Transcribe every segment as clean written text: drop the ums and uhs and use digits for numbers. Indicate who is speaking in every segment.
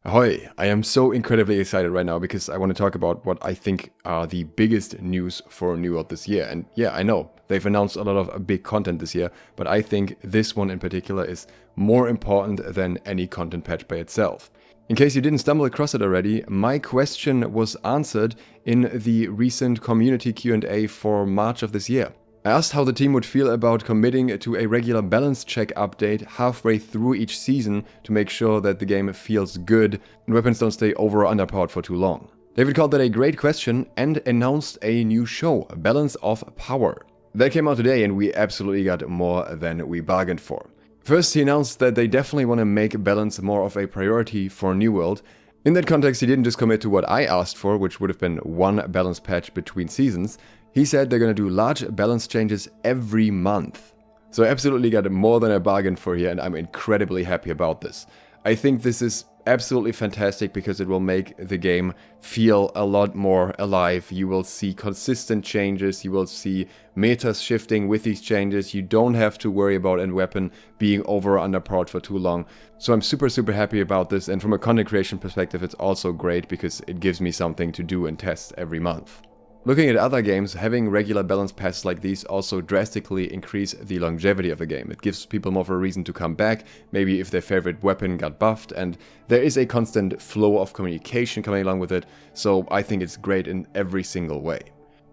Speaker 1: Ahoy! I am so incredibly excited right now because I want to talk about what I think are the biggest news for New World this year. And yeah, I know they've announced a lot of big content this year, but I think this one in particular is more important than any content patch by itself. In case you didn't stumble across it already, my question was answered in the recent community Q&A for March of this year. I asked how the team would feel about committing to a regular balance check update halfway through each season to make sure that the game feels good and weapons don't stay over or underpowered for too long. David called that a great question and announced a new show, Balance of Power. That came out today and we absolutely got more than we bargained for. First, he announced that they definitely want to make balance more of a priority for New World. In that context, he didn't just commit to what I asked for, which would have been one balance patch between seasons. He said they're going to do large balance changes every month. So I absolutely got more than I bargained for here, and I'm incredibly happy about this. I think this is absolutely fantastic because it will make the game feel a lot more alive. You will see consistent changes, you will see metas shifting with these changes. You don't have to worry about a weapon being over or underpowered for too long. So I'm super happy about this, and from a content creation perspective it's also great because it gives me something to do and test every month. Looking at other games, having regular balance passes like these also drastically increase the longevity of the game. It gives people more of a reason to come back, maybe if their favorite weapon got buffed, and there is a constant flow of communication coming along with it, so I think it's great in every single way.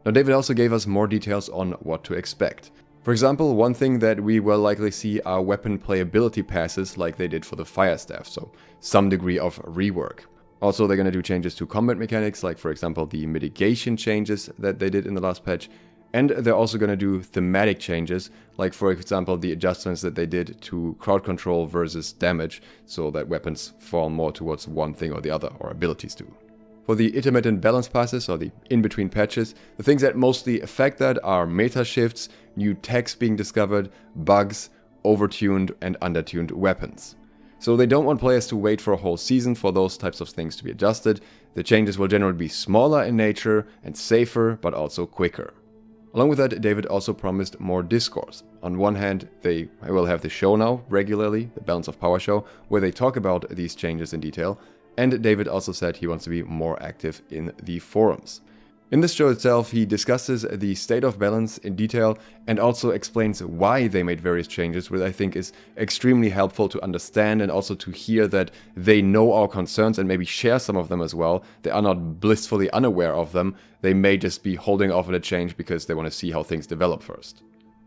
Speaker 1: Now David also gave us more details on what to expect. For example, one thing that we will likely see are weapon playability passes like they did for the Fire Staff, so some degree of rework. Also, they're going to do changes to combat mechanics, like for example the mitigation changes that they did in the last patch. And they're also going to do thematic changes, like for example the adjustments that they did to crowd control versus damage, so that weapons fall more towards one thing or the other, or abilities do. For the intermittent balance passes, or the in-between patches, the things that mostly affect that are meta shifts, new techs being discovered, bugs, overtuned and undertuned weapons. So they don't want players to wait for a whole season for those types of things to be adjusted. The changes will generally be smaller in nature and safer, but also quicker. Along with that, David also promised more discourse. On one hand, they will have the show now regularly, the Balance of Power show, where they talk about these changes in detail, and David also said he wants to be more active in the forums. In this show itself, he discusses the state of balance in detail and also explains why they made various changes, which I think is extremely helpful to understand and also to hear that they know our concerns and maybe share some of them as well. They are not blissfully unaware of them. They may just be holding off on a change because they want to see how things develop first.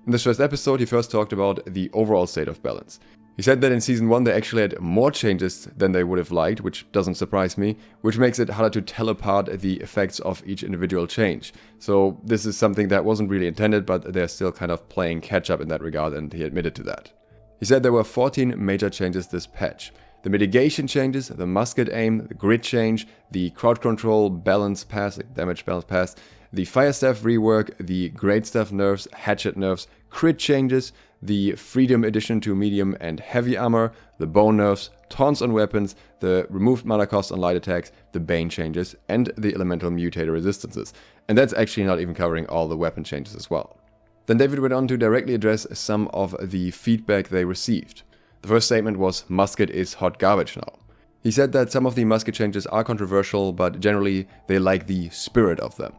Speaker 1: In this first episode, he first talked about the overall state of balance. He said that in Season 1 they actually had more changes than they would have liked, which doesn't surprise me, which makes it harder to tell apart the effects of each individual change. So this is something that wasn't really intended, but they're still kind of playing catch up in that regard, and he admitted to that. He said there were 14 major changes this patch. The mitigation changes, the musket aim, the grid change, the crowd control balance pass, damage balance pass, the Fire Staff rework, the Great Staff nerfs, hatchet nerfs, crit changes, the Freedom addition to medium and heavy armor, the bone nerfs, taunts on weapons, the removed mana cost on light attacks, the Bane changes, and the elemental mutator resistances. And that's actually not even covering all the weapon changes as well. Then David went on to directly address some of the feedback they received. The first statement was, musket is hot garbage now. He said that some of the musket changes are controversial, but generally they like the spirit of them.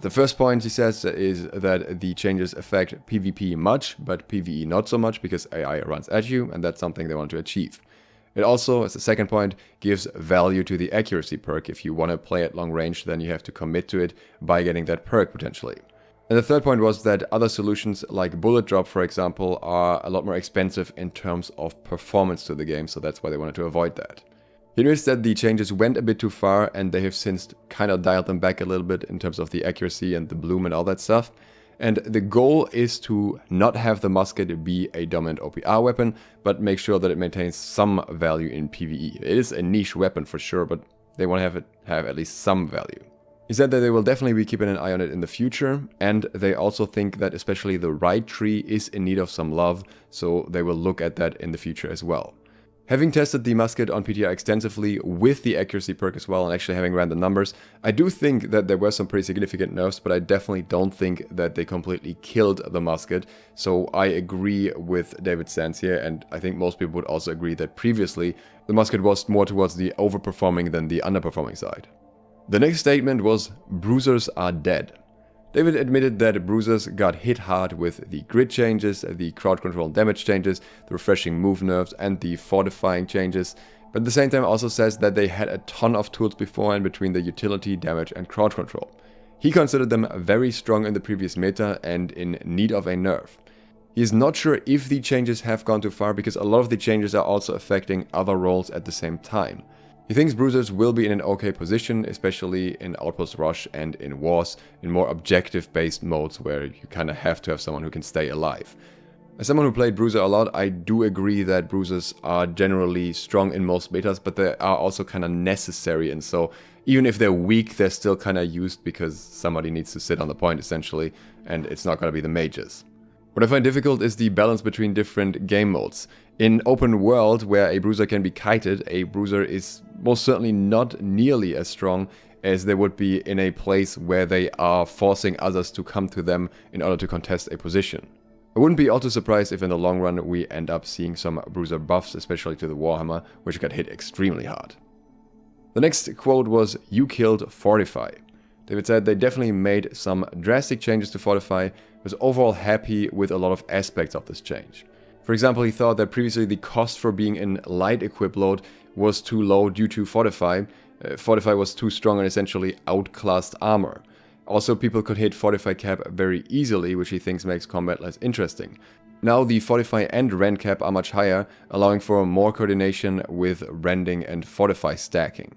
Speaker 1: The first point he says is that the changes affect PvP much, but PvE not so much because AI runs at you, and that's something they want to achieve. It also, as a second point, gives value to the accuracy perk. If you want to play at long range, then you have to commit to it by getting that perk potentially. And the third point was that other solutions like bullet drop, for example, are a lot more expensive in terms of performance to the game, so that's why they wanted to avoid that. He admits that the changes went a bit too far and they have since kind of dialed them back a little bit in terms of the accuracy and the bloom and all that stuff. And the goal is to not have the musket be a dominant OPR weapon, but make sure that it maintains some value in PvE. It is a niche weapon for sure, but they want to have it have at least some value. He said that they will definitely be keeping an eye on it in the future, and they also think that especially the right tree is in need of some love, so they will look at that in the future as well. Having tested the musket on PTR extensively with the accuracy perk as well and actually having ran the numbers, I do think that there were some pretty significant nerfs, but I definitely don't think that they completely killed the musket. So I agree with David Sands here, and I think most people would also agree that previously the musket was more towards the overperforming than the underperforming side. The next statement was, bruisers are dead. David admitted that bruisers got hit hard with the grid changes, the crowd control and damage changes, the refreshing move nerfs and the fortifying changes, but at the same time also says that they had a ton of tools beforehand between the utility, damage and crowd control. He considered them very strong in the previous meta and in need of a nerf. He is not sure if the changes have gone too far because a lot of the changes are also affecting other roles at the same time. He thinks bruisers will be in an okay position, especially in Outpost Rush and in Wars, in more objective-based modes where you kind of have to have someone who can stay alive. As someone who played Bruiser a lot, I do agree that bruisers are generally strong in most metas, but they are also kind of necessary, and so even if they're weak, they're still kind of used because somebody needs to sit on the point essentially, and it's not going to be the mages. What I find difficult is the balance between different game modes. In open world, where a bruiser can be kited, a bruiser is most certainly not nearly as strong as they would be in a place where they are forcing others to come to them in order to contest a position. I wouldn't be all too surprised if in the long run we end up seeing some bruiser buffs, especially to the Warhammer, which got hit extremely hard. The next quote was, "You killed Fortify." David said they definitely made some drastic changes to Fortify, was overall happy with a lot of aspects of this change. For example, he thought that previously the cost for being in light equip load was too low due to Fortify. Fortify was too strong and essentially outclassed armor. Also, people could hit Fortify cap very easily, which he thinks makes combat less interesting. Now the Fortify and Rend cap are much higher, allowing for more coordination with rending and Fortify stacking.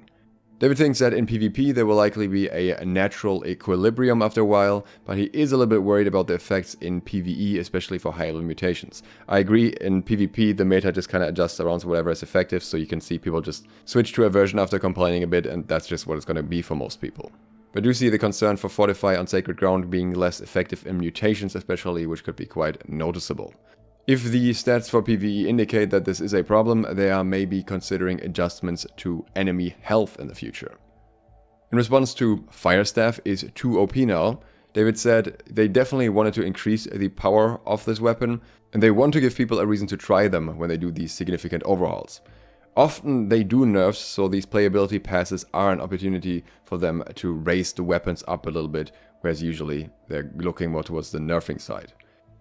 Speaker 1: David thinks that in PvP there will likely be a natural equilibrium after a while, but he is a little bit worried about the effects in PvE, especially for high level mutations. I agree, in PvP the meta just kind of adjusts around to whatever is effective, so you can see people just switch to a version after complaining a bit, and that's just what it's going to be for most people. But I do see the concern for Fortify on Sacred Ground being less effective in mutations especially, which could be quite noticeable. If the stats for PvE indicate that this is a problem, they are maybe considering adjustments to enemy health in the future. In response to Firestaff is too OP now, David said they definitely wanted to increase the power of this weapon, and they want to give people a reason to try them when they do these significant overhauls. Often they do nerfs, so these playability passes are an opportunity for them to raise the weapons up a little bit, whereas usually they're looking more towards the nerfing side.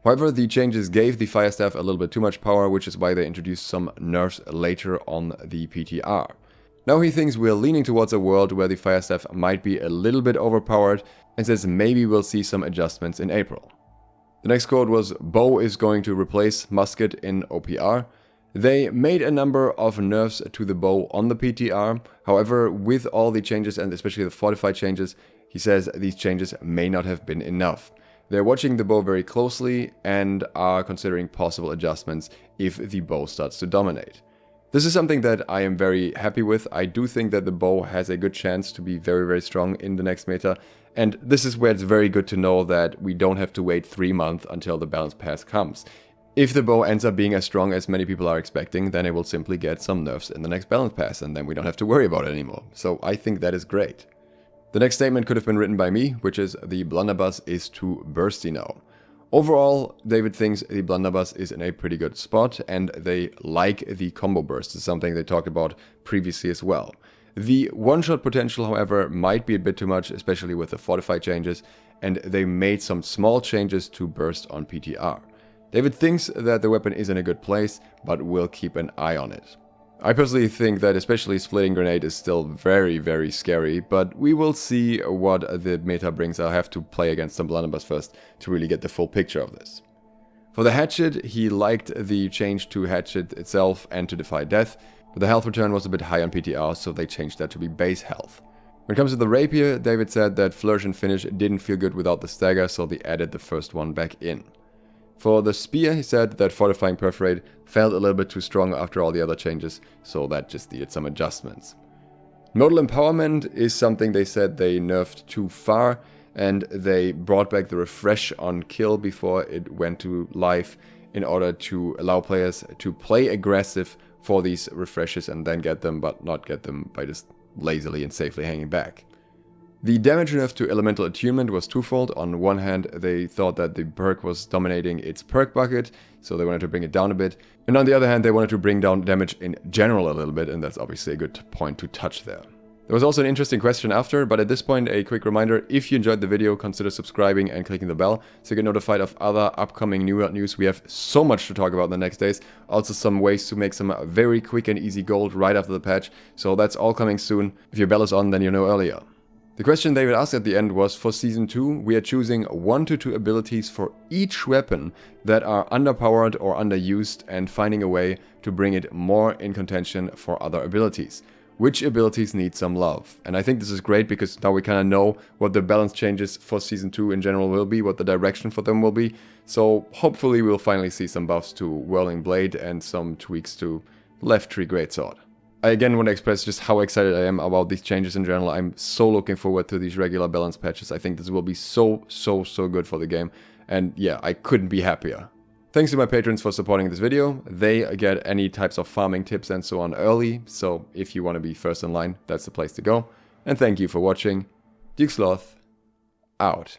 Speaker 1: However, the changes gave the Firestaff a little bit too much power, which is why they introduced some nerfs later on the PTR. Now he thinks we're leaning towards a world where the Firestaff might be a little bit overpowered, and says maybe we'll see some adjustments in April. The next quote was, "Bow is going to replace musket in OPR." They made a number of nerfs to the bow on the PTR, however, with all the changes and especially the Fortify changes, he says these changes may not have been enough. They're watching the bow very closely and are considering possible adjustments if the bow starts to dominate. This is something that I am very happy with. I do think that the bow has a good chance to be very, very strong in the next meta, and this is where it's very good to know that we don't have to wait 3 months until the balance pass comes. If the bow ends up being as strong as many people are expecting, then it will simply get some nerfs in the next balance pass, and then we don't have to worry about it anymore. So I think that is great. The next statement could have been written by me, which is, "The blunderbuss is too bursty now." Overall, David thinks the blunderbuss is in a pretty good spot, and they like the combo burst. It's something they talked about previously as well. The one-shot potential, however, might be a bit too much, especially with the Fortify changes, and they made some small changes to burst on PTR. David thinks that the weapon is in a good place, but will keep an eye on it. I personally think that especially Splitting Grenade is still very, very scary, but we will see what the meta brings. I'll have to play against some blunderbuss first to really get the full picture of this. For the Hatchet, he liked the change to Hatchet itself and to Defy Death, but the health return was a bit high on PTR, so they changed that to be base health. When it comes to the Rapier, David said that Flourish and Finish didn't feel good without the stagger, so they added the first one back in. For the Spear, he said that Fortifying Perforate felt a little bit too strong after all the other changes, so that just needed some adjustments. Modal Empowerment is something they said they nerfed too far, and they brought back the refresh on kill before it went to live in order to allow players to play aggressive for these refreshes and then get them, but not get them by just lazily and safely hanging back. The damage nerf to Elemental Attunement was twofold. On one hand, they thought that the perk was dominating its perk bucket, so they wanted to bring it down a bit. And on the other hand, they wanted to bring down damage in general a little bit, and that's obviously a good point to touch there. There was also an interesting question after, but at this point a quick reminder, if you enjoyed the video, consider subscribing and clicking the bell so you get notified of other upcoming new news. We have so much to talk about in the next days, also some ways to make some very quick and easy gold right after the patch, so that's all coming soon. If your bell is on, then you know earlier. The question David asked at the end was, for Season 2, we are choosing 1 to 2 abilities for each weapon that are underpowered or underused and finding a way to bring it more in contention for other abilities. Which abilities need some love? And I think this is great because now we kind of know what the balance changes for Season 2 in general will be, what the direction for them will be. So hopefully we'll finally see some buffs to Whirling Blade and some tweaks to Left Tree Greatsword. I again want to express just how excited I am about these changes in general. I'm so looking forward to these regular balance patches. I think this will be so good for the game. And yeah, I couldn't be happier. Thanks to my patrons for supporting this video. They get any types of farming tips and so on early, so if you want to be first in line, that's the place to go. And thank you for watching. Duke Sloth, out.